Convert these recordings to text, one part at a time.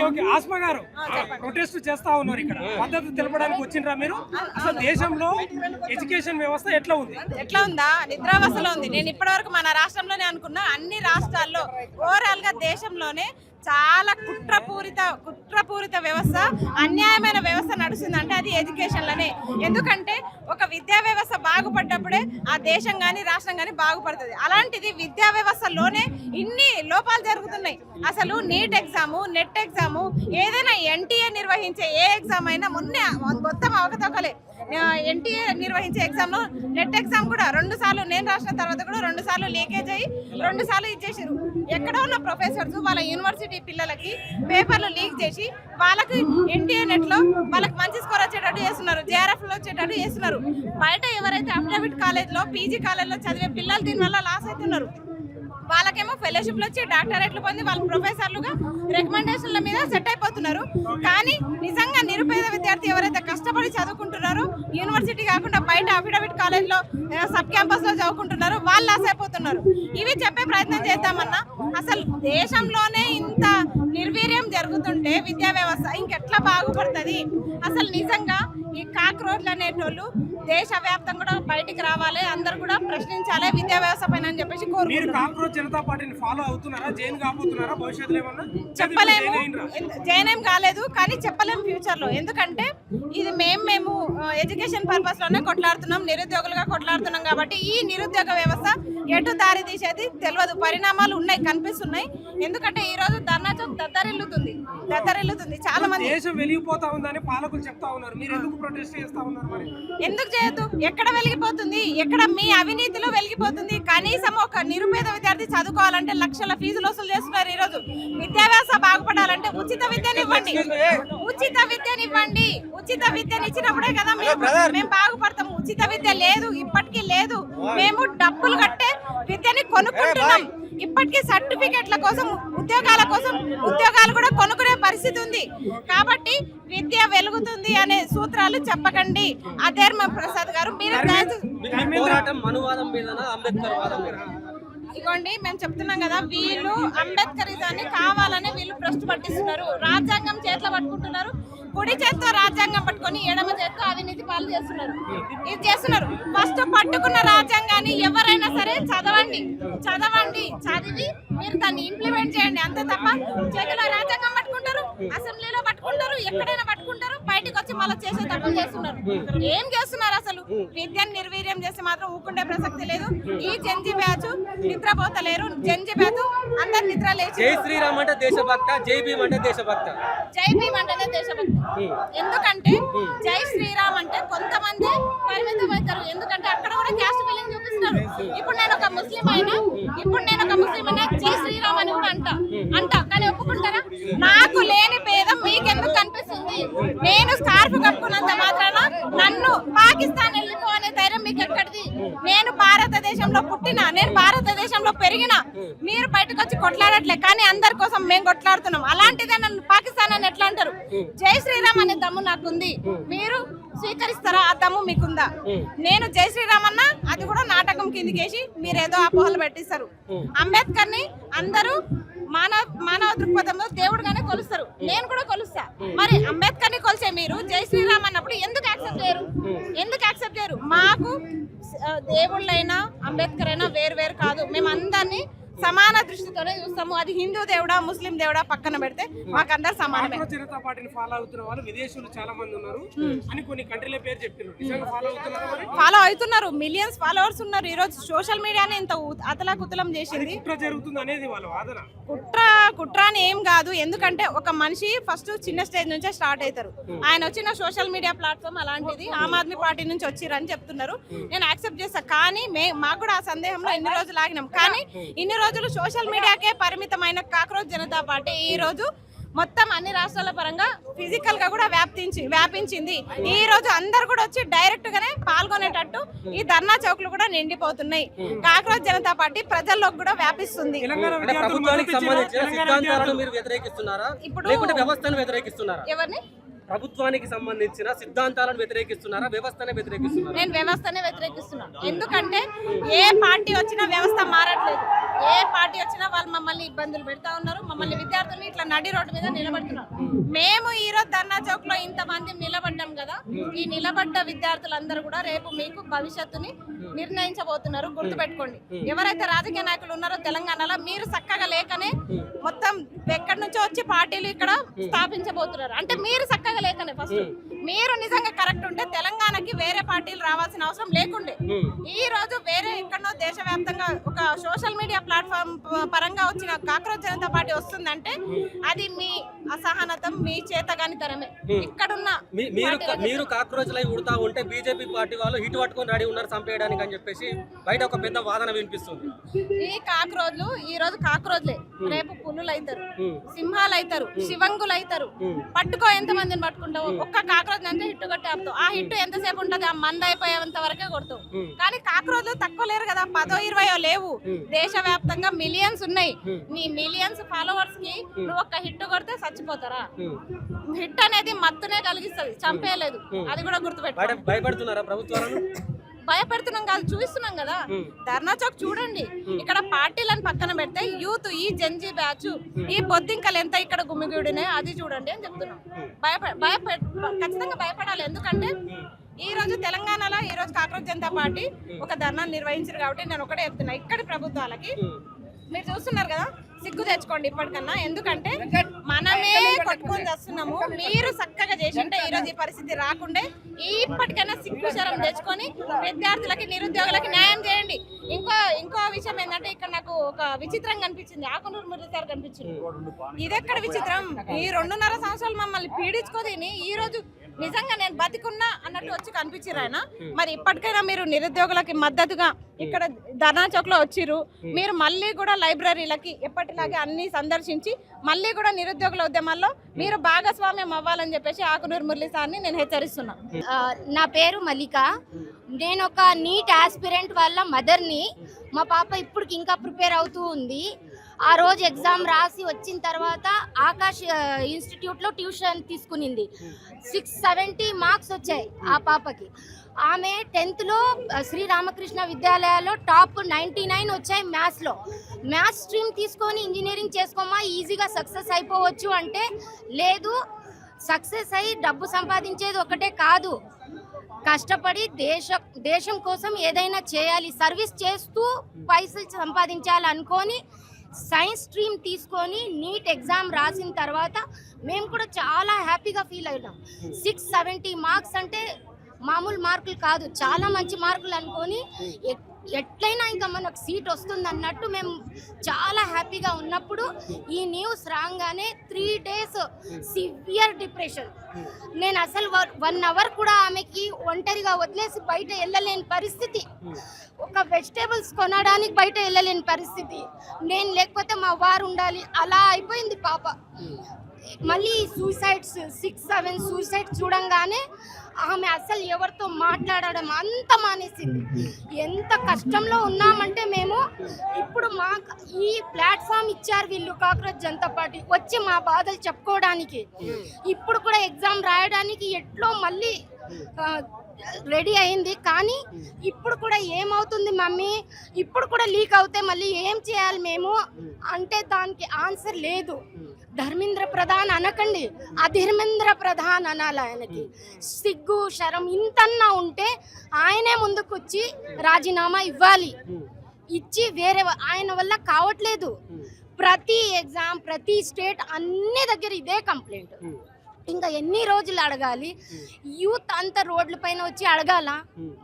Okay okay Asma గారు protest చేస్తా ఉన్నారు ఇక్కడ మద్దతు తెలపడానికి వచ్చిండ్రా మీరు? అసలు దేశంలో ఎడ్యుకేషన్ వ్యవస్థ ఎట్లా ఉంది? ఎట్లా ఉందా? నిద్రావస్థలో ఉంది. నేను ఇప్పటివరకు మన రాష్ట్రంలోనే అనుకున్నా, అన్ని రాష్ట్రాల్లో ఓవరాల్ గా దేశంలోనే చాలా కుట్రపూరిత వ్యవస్థ, అన్యాయమైన వ్యవస్థ నడుస్తుందంటే అది ఎడ్యుకేషన్లోనే. ఎందుకంటే ఒక విద్యా వ్యవస్థ బాగుపడ్డప్పుడే ఆ దేశం కానీ రాష్ట్రం కానీ బాగుపడుతుంది. అలాంటిది విద్యా వ్యవస్థలోనే ఇన్ని లోపాలు జరుగుతున్నాయి. అసలు నీట్ ఎగ్జాము, నెట్ ఎగ్జాము, ఏదైనా ఎన్టీఏ నిర్వహించే ఏ ఎగ్జామ్ అయినా మొత్తం అవకతవకలే. ఎన్టీఏ నిర్వహించే ఎగ్జామ్ లో నెట్ ఎగ్జామ్ కూడా 2 సార్లు నేను రాసిన తర్వాత కూడా 2 సార్లు లీకేజ్ అయ్యి 2 సార్లు ఇచ్చేసారు. ఎక్కడ ఉన్న ప్రొఫెసర్స్ వాళ్ళ యూనివర్సిటీ పిల్లలకి పేపర్లు లీక్ చేసి వాళ్ళకి ఎన్టీఏ నెట్ లో వాళ్ళకి మంచి స్కోర్ వచ్చేటట్టు చేస్తున్నారు, జేఆర్ఎఫ్ లో వచ్చేటట్టు చేస్తున్నారు. బయట ఎవరైతే అఫిడవిట్ కాలేజ్ లో పీజీ కాలేజ్ లో చదివే పిల్లలు దీనివల్ల లాస్ అవుతున్నారు. వాళ్ళకేమో ఫెలోషిప్లు వచ్చి డాక్టరేట్లు పొంది వాళ్ళు ప్రొఫెసర్లుగా రికమెండేషన్ల మీద సెట్ అయిపోతున్నారు. కానీ నిజంగా నిరుపేద విద్యార్థి ఎవరైతే కష్టపడి చదువుకుంటున్నారో యూనివర్సిటీ కాకుండా బయట అఫిడవిట్ కాలేజ్లో సబ్ క్యాంపస్లో చదువుకుంటున్నారు, వాళ్ళు లాస్ అయిపోతున్నారు. ఇవి చెప్పే ప్రయత్నం చేద్దామన్నా అసలు దేశంలోనే ఇంత నిర్వీర్యం జరుగుతుంటే విద్యా వ్యవస్థ ఇంకెట్లా బాగుపడుతుంది? అసలు నిజంగా ఈ కాక్రోచ్లు అనేటోళ్ళు దేశవ్యాప్తంగా కూడా బయటికి రావాలి, అందరు కూడా ప్రశ్నించాలి విద్యా వ్యవస్థ పైన అని చెప్పేసి కోరుకుంటున్నారు. జనతా పార్టీని ఫాలో అవుతున్నారా? జైన్ కాబోతున్నారా భవిష్యత్తులో? ఏమన్నా చెప్పలేము, జైన్ ఏం కాలేదు కానీ చెప్పలేము ఫ్యూచర్ లో. ఎందుకంటే ఇది మేము ఎడ్యుకేషన్ పర్పస్ లోనే కొట్లాడుతున్నాం, నిరుద్యోగులుగా కొట్లాడుతున్నాం. కాబట్టి ఈ నిరుద్యోగ వ్యవస్థ ఎటు దారి తీసేది తెలియదు. పరిణామాలు ఉన్నాయి, కనిపిస్తున్నాయి. ఎందుకంటే ఈ రోజు ధర్నా చౌక్ దద్దరిల్లుతుంది. చాలా మంది దేశం వెలిగిపోతా ఉందని పాలకులు చెప్తా ఉన్నారు. మీరు ఎందుకు ప్రొటెస్ట్ చేస్తా ఉన్నారు? మరి ఎందుకు చేయొద్దు? ఎక్కడ వెలిగిపోతుంది? ఎక్కడ మీ అవినీతిలో వెలిగిపోతుంది? కనీసం ఒక నిరుపేద విద్యార్థి చదువుకోవాలంటే లక్షల ఫీజులు వసూలు చేస్తున్నారు. ఈ రోజు విద్యా వ్యవస్థ బాగుపడాలంటే ఉచిత విద్యనివ్వండి. ఉచిత విద్యని ఇచ్చినప్పుడే కదా మేము బాగుపడతాము. ఉచిత విద్య లేదు, ఇప్పటికీ లేదు. మేము డబ్బులు కట్టే విద్యని కొనుక్కుంటున్నాం. ఇప్పటికీ సర్టిఫికెట్ల కోసం, ఉద్యోగాలు కూడా కొనుక్కునే పరిస్థితి ఉంది. కాబట్టి విద్య వెలుగుతుంది అనే సూత్రాలు చెప్పకండి. అధర్మ ప్రసాద్ గారు, మీరు ఇగోండి మేము చెప్తున్నాం కదా, వీళ్ళు అంబేద్కరిజాన్ని కావాలని వీళ్ళు ప్రశ్న పట్టిస్తున్నారు. రాజ్యాంగం చేతిలో పట్టుకుంటున్నారు, కుడి చేత్తో రాజ్యాంగం పట్టుకొని ఎడమ చేత్తో అవినీతి పాలు చేస్తున్నారు. ఇది చేస్తున్నారు. ఫస్ట్ పట్టుకున్న రాజ్యాంగాన్ని ఎవరైనా సరే చదివి మీరు దాన్ని ఇంప్లిమెంట్ చేయండి. అంతే తప్ప చేతిలో రాజ్యాంగం పట్టుకుంటారు, అసెంబ్లీలో పట్టుకుంటారు, ఎక్కడైనా పట్టుకుంటారు, బయటకు వచ్చి మళ్ళీ చేసే తప్పులు చేస్తున్నారు. ఏం చేస్తున్నారు? అసలు విద్యను నిర్వీర్యం చేస్తే మాత్రం ఊకుండే ప్రసక్తి లేదు. ఈ జంజి బ్యాచ్ నిద్రపోతలేరు. జంజి బ్యాచ్ అందరు నిద్ర లేచి జై శ్రీరామ్ అంటే దేశభక్త, జై భీమ్ అంటే దేశభక్త. జై భీమ్ అంటేనే దేశభక్తి. ఎందుకంటే జై శ్రీరామ్ అంటే కొంతమంది పరిమితం అవుతారు. ఎందుకంటే అక్కడ కూడా క్యాస్ట్ ఫీలింగ్ చూపిస్తున్నారు. ఇప్పుడు నేను ఒక ముస్లిం అయినా జై శ్రీరామ్ అని కూడా అంటా కానీ ఒప్పుకుంటారా? నాకు లేని భేదం మీకెందుకు కనిపిస్తుంది? నేను స్కార్ఫ్ కప్పుకున్నంత మాత్రాన నన్ను పాకిస్తాన్ వెళ్ళిపో అనే ధైర్యం మీకు ఎక్కడిది? నేను భారతదేశంలో పుట్టినా, నేను భారతదేశంలో పెరిగినా. మీరు బయటకు వచ్చి కొట్లాడట్లే, కానీ అందరి కోసం మేము కొట్లాడుతున్నాం. అలాంటిదే నన్ను పాకిస్తాన్ అని ఎట్లా అంటారు? జై శ్రీరామ్ అనే దమ్ము నాకుంది. మీరు స్వీకరిస్తారా? ఆ దమ్ము మీకుందా? నేను జై శ్రీరామ్ అన్నా అది కూడా నాటకం కిందికేసి మీరేదో అపోహలు పెట్టిస్తారు. అంబేద్కర్ ని అందరూ మానవ దృక్పథంలో దేవుడుగానే కొలుస్తారు. నేను కూడా కొలుస్తా. మరి అంబేద్కర్ ని కొలిసే మీరు జై శ్రీరామ్ అన్నప్పుడు ఎందుకు యాక్సెప్ట్ చేయరు? మాకు దేవుళ్ళైనా అంబేద్కర్ అయినా వేరు కాదు. మేము అందరినీ సమాన దృష్టితోనే చూస్తాము. అది హిందూ దేవుడా, ముస్లిం దేవుడా పక్కన పెడితే మాకందరు సమానమే. జనతా పార్టీని ఫాలో అవుతున్న వాళ్ళు విదేశీయులు చాలా మంది ఉన్నారు అని కొన్ని కంట్రీల పేరు చెప్తున్నారు. ఫాలో అవుతున్నారు. మిలియన్స్ ఫాలోవర్స్ ఉన్నారు. ఈ రోజు సోషల్ మీడియాని ఇంత అతలాకుతలం చేసింది. కుట్ర జరుగుతుంది అనేది వాళ్ళ వాదన. కుట్ర అని ఏం కాదు. ఎందుకంటే ఒక మనిషి ఫస్ట్ చిన్న స్టేజ్ నుంచే స్టార్ట్ అవుతారు. ఆయన వచ్చిన సోషల్ మీడియా ప్లాట్ఫామ్ అలాంటిది. ఆమ్ ఆద్మీ పార్టీ నుంచి వచ్చిరని చెప్తున్నారు. నేను యాక్సెప్ట్ చేస్తా. కానీ మాకు కూడా ఆ సందేహంలో ఇన్ని రోజులు ఆగినాం. కానీ ఇన్ని రోజులు సోషల్ మీడియాకే పరిమితమైన కాక్రోచ్ జనతా పార్టీ ఈ రోజు మొత్తం అన్ని రాష్ట్రాల పరంగా ఫిజికల్ గా కూడా వ్యాపించింది. ఈ రోజు అందరు కూడా వచ్చి డైరెక్ట్ గానే పాల్గొనేటట్టు ఈ ధర్నా చౌక్లు కూడా నిండిపోతున్నాయి. కాక్రోచ్ జనతా పార్టీ ప్రజల్లోకి కూడా వ్యాపిస్తుంది. ఎవరిని? ప్రభుత్వానికి సంబంధించిన సిద్ధాంతాలను వ్యతిరేకిస్తున్నారా, వ్యవస్థనే వ్యతిరేకిస్తున్నారా? నేను వ్యవస్థనే వ్యతిరేకిస్తున్నాను. ఎందుకంటే ఏ పార్టీ వచ్చినా వ్యవస్థ మారట్లేదు. ఏ పార్టీ వచ్చినా వాళ్ళు మమ్మల్ని ఇబ్బందులు పెడతా ఉన్నారు. మమ్మల్ని విద్యార్థుల్ని ఇట్లా నడి రోడ్డు మీద నిలబడుతున్నారు. మేము ఈ రోజు ధర్నా చౌక్ లో ఇంతమంది నిలబడ్డాం కదా, ఈ నిలబడ్డ విద్యార్థులందరూ కూడా రేపు మీకు భవిష్యత్తుని నిర్ణయించబోతున్నారు. గుర్తుపెట్టుకోండి, ఎవరైతే రాజకీయ నాయకులు ఉన్నారో తెలంగాణలో మీరు చక్కగా లేకనే మొత్తం ఎక్కడి నుంచో వచ్చి పార్టీలు ఇక్కడ స్థాపించబోతున్నారు. అంటే మీరు చక్కగా లేకనే ఫస్ట్ మీరు నిజంగా కరెక్ట్ ఉంటే తెలంగాణకి వేరే పార్టీలు రావాల్సిన అవసరం లేకుండే. ఈ రోజు వేరే ఎక్కడో దేశవ్యాప్తంగా ఒక సోషల్ మీడియా ప్లాట్ఫామ్ పరంగా వచ్చిన కాక్రోచ్ జనతా పార్టీ వస్తుందంటే అది మీ అసహనతం, మీ చేతగానితనమే. ఇక్కడున్న మీరు కాక్రోచ్లై ఉడతా ఉంటే బీజేపీ పార్టీ వాళ్ళు హిట్ పట్టుకొని రెడీ ఉన్నారు చంపేయడానికి అని చెప్పేసి బయట ఒక పెద్ద వాదన వినిపిస్తుంది. ఈ కాక్రోచ్లు ఈ రోజు కాక్రోచ్లే, రేపు పులులు అవుతారు, సింహాలు అవుతారు, శివంగులు అవుతారు. పట్టుకో ఎంత మందిని పట్టుకుంటావు, ఒక్క కాక్రోచ్ అంటే హిట్ కొట్టి ఆపుతావు. ఆ హిట్ ఎంతసేపు ఉంటుంది, ఆ మంద అయిపోయేంత వరకే కొడతావు. కానీ కాక్రోచ్లు తక్కువ లేరు కదా, 10-20 లేవు. దేశవ్యాప్తంగా మిలియన్స్ ఉన్నాయి. నీ మిలియన్స్ ఫాలోవర్స్ కి నువ్వు ఒక్క హిట్ కొడితే చచ్చిపోతారా? హిట్ అనేది మత్తునే కలిగిస్తుంది, చంపేయలేదు. అది కూడా గుర్తుపెట్టు. భయపడుతున్నారా ప్రభుత్వాలను? భయపెడుతున్నాం కాదు, చూస్తున్నాం కదా. ధర్నా చౌక్ చూడండి, ఇక్కడ పార్టీలను పక్కన పెడితే యూత్, ఈ జంజీ బ్యాచ్, ఈ బొద్దింకలు ఎంత ఇక్కడ గుమిగూడినాయి అది చూడండి అని చెప్తున్నాం. ఖచ్చితంగా భయపడాలి. ఎందుకంటే ఈ రోజు తెలంగాణలో ఈ రోజు కాక్రోచ్ జనతా పార్టీ ఒక ధర్నా నిర్వహించారు కాబట్టి నేను ఒకటే చెప్తున్నా, ఇక్కడి ప్రభుత్వాలకి మీరు చూస్తున్నారు కదా, సిగ్గు తెచ్చుకోండి ఇప్పటికన్నా. ఎందుకంటే మనమే కొట్టుకొని చేస్తున్నాము. మీరు చక్కగా చేసింటే ఈ రోజు ఈ పరిస్థితి రాకుండే. ఇప్పటికైనా సిగ్గు శరం తెచ్చుకొని విద్యార్థులకి, నిరుద్యోగులకి న్యాయం చేయండి. ఇంకో విషయం ఏంటంటే, ఇక్కడ నాకు ఒక విచిత్రం కనిపించింది. ఆకునూరు మురళి సార్ కనిపించింది. ఇదెక్కడ విచిత్రం? ఈ 2.5 సంవత్సరాలు మమ్మల్ని పీడించుకోదని ఈ రోజు నిజంగా నేను బతికున్నా అన్నట్టు వచ్చి కనిపించారు ఆయన. మరి ఇప్పటికైనా మీరు నిరుద్యోగులకి మద్దతుగా ఇక్కడ ధర్నా చౌక్ లో వచ్చిర్రు. మీరు మళ్ళీ కూడా లైబ్రరీలకి ఎప్పటిలాగే అన్ని సందర్శించి మళ్ళీ కూడా నిరుద్యోగుల ఉద్యమాల్లో మీరు భాగస్వామ్యం అవ్వాలని చెప్పేసి ఆకునూరు మురళి సార్ని నేను హెచ్చరిస్తున్నా. నా పేరు మల్లిక. నేను ఒక నీట్ ఆస్పిరెంట్ వాళ్ళ మదర్ని. మా పాప ఇప్పటికి ఇంకా ప్రిపేర్ అవుతూ ఉంది. ఆ రోజు ఎగ్జామ్ రాసి వచ్చిన తర్వాత ఆకాష్ ఇన్స్టిట్యూట్లో ట్యూషన్ తీసుకునింది. 670 మార్క్స్ వచ్చాయి ఆ పాపకి. ఆమె 10th శ్రీరామకృష్ణ విద్యాలయాలో టాప్ 99 వచ్చాయి మ్యాథ్స్లో. మ్యాథ్స్ స్ట్రీమ్ తీసుకొని ఇంజనీరింగ్ చేసుకోమా, ఈజీగా సక్సెస్ అయిపోవచ్చు అంటే లేదు. సక్సెస్ అయ్యి డబ్బు సంపాదించేది ఒకటే కాదు, కష్టపడి దేశం కోసం ఏదైనా చేయాలి, సర్వీస్ చేస్తూ పైసలు సంపాదించాలి అనుకొని సైన్స్ స్ట్రీమ్ తీసుకొని నీట్ ఎగ్జామ్ రాసిన తర్వాత మేము కూడా చాలా హ్యాపీగా ఫీల్ అయినాం. 670 మార్క్స్ అంటే మామూలు మార్కులు కాదు, చాలా మంచి మార్కులు అనుకొని ఎట్లయినా ఇంకా మనకు సీట్ వస్తుంది అన్నట్టు మేము చాలా హ్యాపీగా ఉన్నప్పుడు ఈ న్యూస్ రాగానే 3 days సివియర్ డిప్రెషన్. నేను అసలు 1 hour కూడా ఆమెకి ఒంటరిగా వదిలేసి బయట వెళ్ళలేని పరిస్థితి. ఒక వెజిటేబుల్స్ కొనడానికి బయట వెళ్ళలేని పరిస్థితి. నేను లేకపోతే మా వారు ఉండాలి, అలా అయిపోయింది పాప. మళ్ళీ సూసైడ్స్ 6-7 సూసైడ్స్ చూడంగానే ఆమె అసలు ఎవరితో మాట్లాడడం అంత మానేసింది. ఎంత కష్టంలో ఉన్నామంటే మేము ఇప్పుడు మాకు ఈ ప్లాట్ఫామ్ ఇచ్చారు వీళ్ళు కాక్రోచ్ జనతా పార్టీ, వచ్చి మా బాధలు చెప్పుకోవడానికి. ఇప్పుడు కూడా ఎగ్జామ్ రాయడానికి ఎట్లో మళ్ళీ రెడీ అయింది. కానీ ఇప్పుడు కూడా ఏమవుతుంది మమ్మీ, ఇప్పుడు కూడా లీక్ అవుతే మళ్ళీ ఏం చేయాలి మేము అంటే దానికి ఆన్సర్ లేదు. ధర్మేంద్ర ప్రధాన్ అనకండి, అధర్మేంద్ర ప్రధాన్ అనాలి. ఆయనకి సిగ్గు శరం ఇంతన్నా ఉంటే ఆయనే ముందుకు వచ్చి రాజీనామా ఇవ్వాలి. ఇచ్చి వేరే ఆయన వల్ల కావట్లేదు. ప్రతి ఎగ్జామ్, ప్రతి స్టేట్ అన్ని దగ్గర ఇదే కంప్లైంట్. ఇంకా ఎన్ని రోజులు అడగాలి? యూత్ అంతా రోడ్ల పైన వచ్చి అడగాల?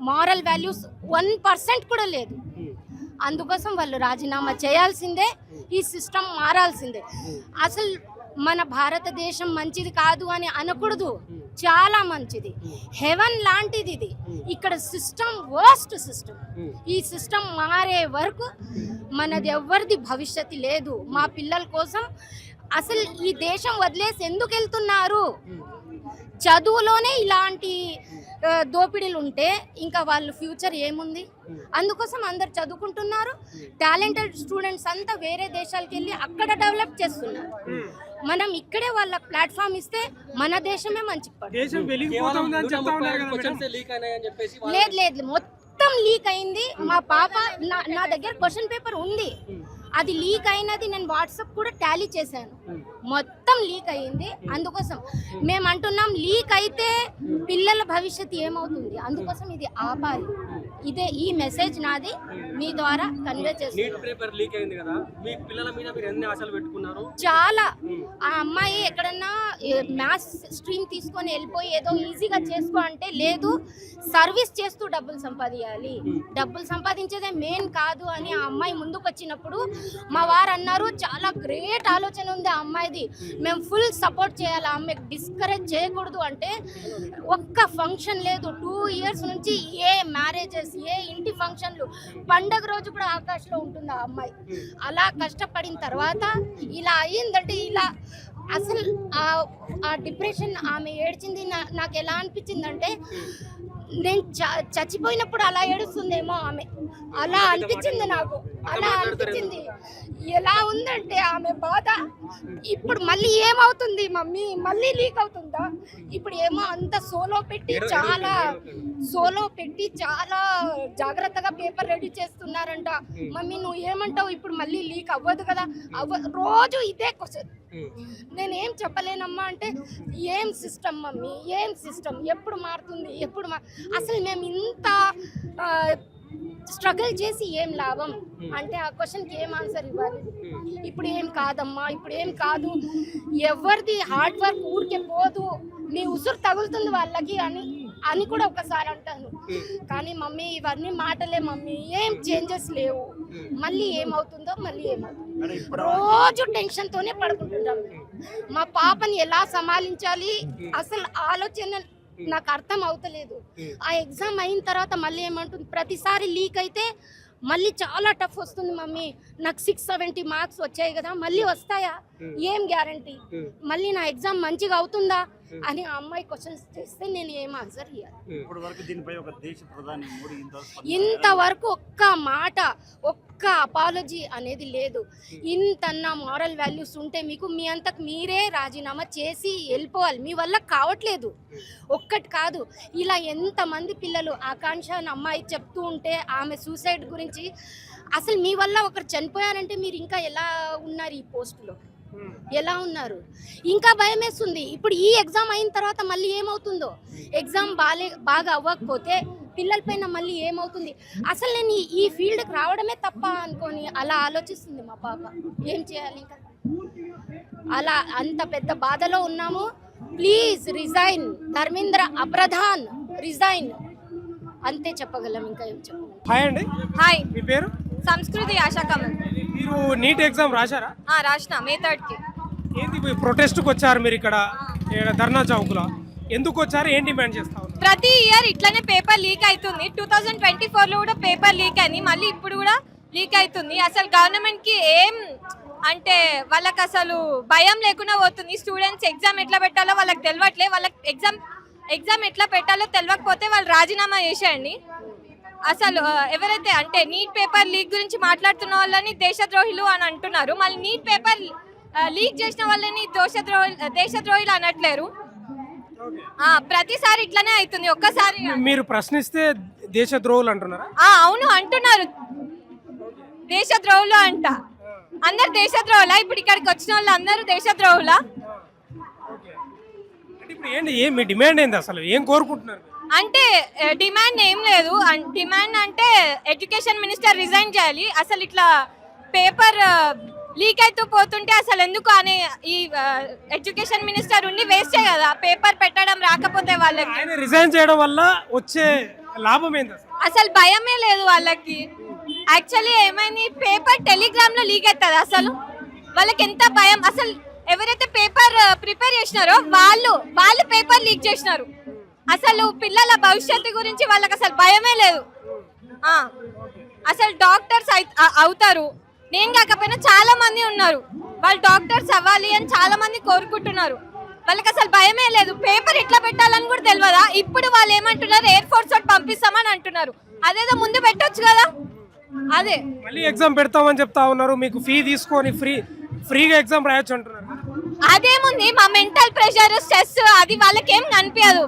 మారల్ వాల్యూస్ 1% కూడా లేదు. అందుకోసం వాళ్ళు రాజీనామా చేయాల్సిందే, ఈ సిస్టమ్ మారాల్సిందే. అసలు మన భారతదేశం మంచిది కాదు అని అనకూడదు, చాలా మంచిది, హెవెన్ లాంటిది ఇది. ఇక్కడ సిస్టమ్ వర్స్ట్ సిస్టమ్. ఈ సిస్టమ్ మారే వరకు మనది ఎవరిది భవిష్యత్తు లేదు. మా పిల్లల కోసం అసలు ఈ దేశం వదిలేసి ఎందుకు వెళ్తున్నారు? చదువులోనే ఇలాంటి దోపిడీలు ఉంటే ఇంకా వాళ్ళ ఫ్యూచర్ ఏముంది? అందుకోసం అందరు చదువుకుంటున్నారు. టాలెంటెడ్ స్టూడెంట్స్ అంతా వేరే దేశాలకు వెళ్ళి అక్కడ డెవలప్ చేస్తున్నారు. మనం ఇక్కడే వాళ్ళ ప్లాట్ఫామ్ ఇస్తే మన దేశమే మంచి. లేదు మొత్తం లీక్ అయింది. మా పాప నా దగ్గర క్వశ్చన్ పేపర్ ఉంది, అది లీక్ అయినది నేను వాట్సాప్ కూడా టాలీ చేశాను, మొత్తం లీక్ అయ్యింది. అందుకోసం మేము అంటున్నాం లీక్ అయితే పిల్లల భవిష్యత్తు ఏమవుతుంది, అందుకోసం ఇది ఆపాలి. ఇదే ఈ మెసేజ్ నాది మీ ద్వారా కన్వే చేస్తాను. నీట్ పేపర్ లీక్ అయింది కదా, మీ పిల్లల మీద మీరు ఎన్ని ఆశలు పెట్టుకున్నారు? చాలా. ఆ అమ్మాయి ఎక్కడన్నా మ్యాథ్స్ స్ట్రీమ్ తీసుకొని వెళ్ళిపోయి ఏదో ఈజీగా చేసుకో అంటే లేదు, సర్వీస్ చేస్తూ డబ్బులు సంపాదించాలి, డబ్బులు సంపాదించేదే మెయిన్ కాదు అని ఆ అమ్మాయి ముందుకు వచ్చినప్పుడు మా వారు అన్నారు చాలా గ్రేట్ ఆలోచన ఉంది ఆ అమ్మాయిది, మేము ఫుల్ సపోర్ట్ చేయాలి, ఆ అమ్మాయికి డిస్కరేజ్ చేయకూడదు అంటే ఒక్క ఫంక్షన్ లేదు 2 years నుంచి, ఏ మ్యారేజెస్ ఏ ఇంటి ఫంక్షన్లు పండగ రోజు కూడా ఆకాశంలో ఉంటుంది ఆ అమ్మాయి. అలా కష్టపడిన తర్వాత ఇలా అయ్యిందంటే ఇలా అసలు ఆ డిప్రెషన్ ఆమె ఏడ్చింది నాకు ఎలా అనిపించిందంటే నేను చచ్చిపోయినప్పుడు అలా ఏడుస్తుందేమో ఆమె, అలా అనిపించింది నాకు, అలా అనిపించింది. ఎలా ఉందంటే ఆమె బాధ, ఇప్పుడు మళ్ళీ ఏమవుతుంది మమ్మీ, మళ్ళీ లీక్ అవుతుందా, ఇప్పుడు ఏమో అంత సోలో పెట్టి చాలా జాగ్రత్తగా పేపర్ రెడీ చేస్తున్నారంట. మమ్మీ నువ్వు ఏమంటావు, ఇప్పుడు మళ్ళీ లీక్ అవ్వదు కదా, రోజు ఇదే క్వశ్చన్. నేనేం చెప్పలేనమ్మా అంటే ఏం సిస్టమ్ మమ్మీ, ఏం సిస్టమ్, ఎప్పుడు మారుతుంది, అసలు మేము ఇంత స్ట్రగుల్ చేసి ఏం లాభం అంటే ఆ క్వశ్చన్కి ఏం ఆన్సర్ ఇవ్వాలి. ఇప్పుడు ఏం కాదమ్మా, ఇప్పుడు ఏం కాదు, ఎవరిది హార్డ్ వర్క్ ఊరికే పోదు, మీ ఉసురు తగులుతుంది వాళ్ళకి అని కూడా ఒకసారి అంటాను. కానీ మమ్మీ ఇవన్నీ మాటలే మమ్మీ, ఏం చేంజెస్ లేవు, మళ్ళీ ఏమవుతుందో మళ్ళీ ఏమవుతుందో రోజు టెన్షన్తోనే పడుకుంటుంటాం. మా పాపని ఎలా సమాలించాలి అసలు ఆలోచన నాకు అర్థం అవుతలేదు. ఆ ఎగ్జామ్ అయిన తర్వాత మళ్ళీ ఏమంటుంది, ప్రతిసారి లీక్ అయితే మళ్ళీ చాలా టఫ్ వస్తుంది మమ్మీ, నాకు 670 మార్క్స్ వచ్చాయి కదా, మళ్ళీ వస్తాయా, ఏం గ్యారంటీ, మళ్ళీ నా ఎగ్జామ్ మంచిగా అవుతుందా అని ఆ అమ్మాయి క్వశ్చన్స్ చేస్తే నేను ఏం ఆన్సర్ ఇవ్వాలి. ఇంతవరకు ఒక్క మాట, ఒక్క అపాలజీ అనేది లేదు. ఇంతన్నా మారల్ వాల్యూస్ ఉంటే మీకు మీ అంతకు మీరే రాజీనామా చేసి వెళ్ళిపోవాలి, మీ వల్ల కావట్లేదు. ఒక్కటి కాదు, ఇలా ఎంతమంది పిల్లలు, ఆకాంక్ష అని అమ్మాయి చెప్తూ ఉంటే ఆమె సూసైడ్ గురించి, అసలు మీ వల్ల ఒకరు చనిపోయారంటే మీరు ఇంకా ఎలా ఉన్నారు ఈ పోస్టులో, ఎలా ఉన్నారు, ఇంకా భయం వేస్తుంది. ఇప్పుడు ఈ ఎగ్జామ్ అయిన తర్వాత మళ్ళీ ఏమవుతుందో, ఎగ్జామ్ బాగా అవ్వకపోతే పిల్లల పైన మళ్ళీ ఏమవుతుంది, అసలు నేను ఈ ఫీల్డ్కి రావడమే తప్ప అనుకొని అలా ఆలోచిస్తుంది మా పాప. ఏం చేయాలి ఇంకా, అలా అంత పెద్ద బాధలో ఉన్నాము. ప్లీజ్ రిజైన్, ధర్మేంద్ర అప్రధాన్ రిజైన్, అంతే చెప్పగలం, ఇంకా ఏం చెప్పగలం. హాయ్ అండి. హాయ్, మీ పేరు? సంస్కృతి ఆశా కమల్. మీరు నీట్ ఎగ్జామ్ రాశారా? రాసిన May 3rd. ఏంటి ప్రొటెస్ట్కి వచ్చారు మీరు ఇక్కడ ధర్నా చౌక్లో, ఎందుకు వచ్చారు, ఏం డిమాండ్ చేస్తా ఉన్నారు? ప్రతి ఇయర్ ఇట్లానే పేపర్ లీక్ అవుతుంది. 2024లో కూడా పేపర్ లీక్ అయింది, మళ్ళీ ఇప్పుడు కూడా లీక్ అవుతుంది. అసలు గవర్నమెంట్కి ఏం అంటే వాళ్ళకి అసలు భయం లేకుండా పోతుంది. స్టూడెంట్స్ ఎగ్జామ్ ఎట్లా పెట్టాలో వాళ్ళకి తెలియట్లే, వాళ్ళకి ఎగ్జామ్ ఎట్లా పెట్టాలో తెలియకపోతే వాళ్ళు రాజీనామా చేసేయండి. అసలు ఎవరైతే అంటే నీట్ పేపర్ లీక్ గురించి మాట్లాడుతున్న వాళ్ళని దేశద్రోహులు అని అంటున్నారు, మళ్ళీ నీట్ పేపర్ లీక్ చేసిన వాళ్ళని దేశద్రోహులు అనట్లేరు. ప్రతిసారి ఇట్లానే అవుతుంది. ఒక్కసారి మీరు ప్రశ్నిస్తే దేశద్రోహులు అంటున్నారా? అవును అంటున్నారు, దేశద్రోహులు అంట. అందరు దేశద్రోహులా? ఇప్పుడు ఇక్కడికి వచ్చిన వాళ్ళు అందరూ దేశద్రోహులా? ఇప్పుడు ఏంటి, మీ డిమాండ్ ఏంది, అసలు ఏం కోరుకుంటున్నారు? అంటే డిమాండ్ ఏం లేదు, డిమాండ్ అంటే ఎడ్యుకేషన్ మినిస్టర్ రిజైన్ చేయాలి. అసలు ఇట్లా పేపర్ లీక్ అవుతూ పోతుంటే అసలు ఎందుకు అని ఈ ఎడ్యుకేషన్ మినిస్టర్ ఉండి వేస్ట్ కదా, పేపర్ పెట్టడం రాకపోతే వాళ్ళకి. ఆయన రిజైన్ చేయడం వల్ల వచ్చే లాభం ఏంది? అసలు భయమే లేదు వాళ్ళకి. యాక్చువల్లీ ఏమైంది, పేపర్ టెలిగ్రామ్ లో లీక్ అవుతుంది, అసలు వాళ్ళకి ఎంత భయం. అసలు ఎవరైతే పేపర్ ప్రిపేర్ చేసినారో వాళ్ళు పేపర్ లీక్ చేసినారు. అసలు పిల్లల భవిష్యత్తు గురించి వాళ్ళకి అసలు భయమే లేదు. అసలు డాక్టర్స్ అవుతారు, నేను కాకపోయినా చాలా మంది ఉన్నారు, వాళ్ళు డాక్టర్స్ అవ్వాలి అని చాలా మంది కోరుకుంటున్నారు. వాళ్ళకి అసలు భయమే లేదు. పేపర్ ఎట్లా పెట్టాలని కూడా తెలియదా? ఇప్పుడు వాళ్ళు ఏమంటున్నారు, ఎయిర్ ఫోర్స్ తోటి పంపిస్తామని అంటున్నారు. అదేదో ముందు పెట్టొచ్చు కదా. అదే మళ్ళీ ఎగ్జామ్ పెడతామని చెప్తా ఉన్నారు, మీకు ఫీ తీసుకొని ఫ్రీగా ఎగ్జామ్ రాయొచ్చు అంటున్నారు. అదేముంది మా మెంటల్ ప్రెషర్ స్ట్రెస్ అది వాళ్ళకేం కనిపించదు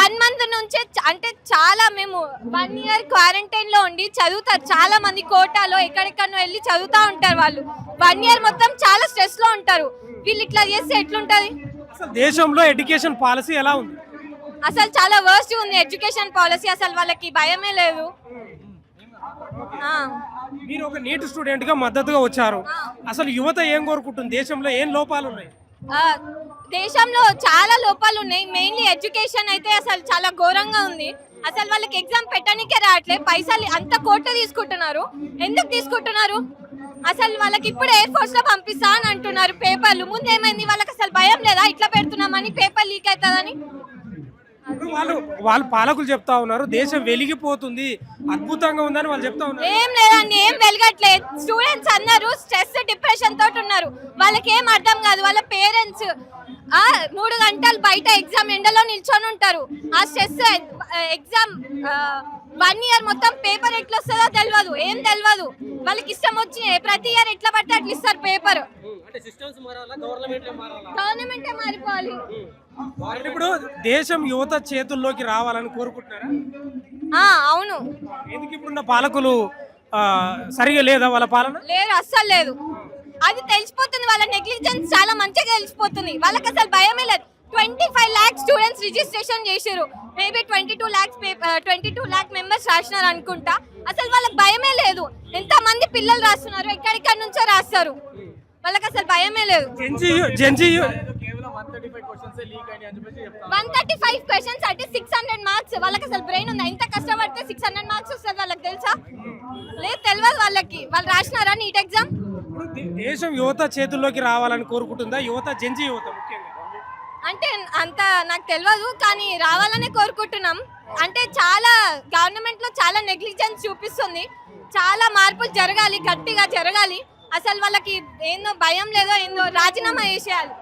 1 మంత్ నుంచే అంటే చాలా మేము 1 ఇయర్ క్వారంటైన్ లో ఉండి చదువుతారు చాలా మంది కోటాలో ఎక్కడెక్కడో వెళ్ళి చదువుతా ఉంటారు వాళ్ళు 1 ఇయర్ మొత్తం చాలా స్ట్రెస్ లో ఉంటారు వీళ్ళు ఇట్లా చేస్తే ఎట్లుంటది అసలు దేశంలో ఎడ్యుకేషన్ పాలసీ ఎలా ఉంది? అసలు చాలా వర్స్ట్ ఉంది ఎడ్యుకేషన్ పాలసీ అసలు వాళ్ళకి భయమే లేదు మీరు ఒక నీట్ స్టూడెంట్ గా మద్దతుగా వచ్చారు. అసలు యువత ఏం కోరుకుంటుంది? దేశంలో ఏం లోపాలు ఉన్నాయి? దేశంలో చాలా లోపాలు ఉన్నాయి మెయిన్లీ ఎడ్యుకేషన్ అయితే అసలు చాలా ఘోరంగా ఉంది అసలు వాళ్ళకి ఎగ్జామ్ పెట్టడానికే రావట్లేదు పైసలు అంత కోట్లు తీసుకుంటున్నారు ఎందుకు తీసుకుంటున్నారు అసలు వాళ్ళకి ఇప్పుడు ఎయిర్ ఫోర్స్ లో పంపిస్తా అని అంటున్నారు పేపర్లు ముందు ఏమైంది వాళ్ళకి అసలు భయం లేదా ఇట్లా పెడుతున్నామని పేపర్ లీక్ అవుతుందని వాళ్ళు పాలకులు చెప్తా ఉన్నారు దేశం వెలిగిపోతుంది అద్భుతంగా ఉందని వాళ్ళు చెప్తా ఉన్నారు. ఏం లేదండి ఏం వెలగట్లేదు స్టూడెంట్స్ అందరూ స్ట్రెస్ డిప్రెషన్ తోటి ఉన్నారు వాళ్ళకి ఏం అర్థం కాదు వాళ్ళ పేరెంట్స్ 3 గంటలు బయట ఎగ్జామ్ ఎండలో నిల్చొని ఉంటారు ఆ స్ట్రెస్ ఎగ్జామ్ 1 ఇయర్ మొత్తం పేపర్ ఎట్లా వస్తుందో తెలియదు ఏం తెలియదు వాళ్ళకి ఇష్టం వచ్చి ప్రతి ఇయర్ ఎట్లా పడితే అట్లా ఇస్తారు పేపర్ గవర్నమెంటే మారిపోవాలి ఇప్పుడు దేశం యువత చేతుల్లోకి రావాలని కోరుకుంటున్నారా? అవును ఎందుకు ఇప్పుడున్న పాలకులు సరిగా లేదా వాళ్ళ పాలన? లేదు అస్సలు లేదు అది తెలిసిపోతుంది వాళ్ళ నెగ్లిజెన్స్ చాలా మంచిగా తెలిసిపోతుంది వాళ్ళకి అసలు భయమే లేదు 25 lakh స్టూడెంట్స్ రిజిస్ట్రేషన్ చేశారు మేబీ 22 lakh మెంబర్స్ రాసినారు అనుకుంటా అసలు వాళ్ళకి భయమే లేదు ఎంత మంది పిల్లలు రాస్తున్నారు ఎక్కడిక్కడ నుంచో రాస్తారు వాళ్ళకి అసలు భయమే లేదు 135 క్వశ్చన్స్ అంటే 600 మార్క్స్ వాళ్ళకి అసలు బ్రెయిన్ ఉందా ఇంత కష్టపడితే 600 మార్క్స్ వస్తుంది వాళ్ళకి తెలుసా లేదు తెలియదు వాళ్ళకి వాళ్ళు రాసినారా నీట్ ఎగ్జామ్ దేశం యువత చేతుల్లోకి రావాలని కోరుకుంటుందా యువత జెన్జీ యువత ముఖ్యంగా? అంటే అంత నాకు తెలియదు కానీ రావాలనే కోరుకుంటున్నాం అంటే చాలా గవర్నమెంట్ లో చాలా నెగ్లిజెన్స్ చూపిస్తుంది చాలా మార్పులు జరగాలి గట్టిగా జరగాలి అసలు వాళ్ళకి ఏందో భయం లేదో ఏందో రాజీనామా చేసేయాలి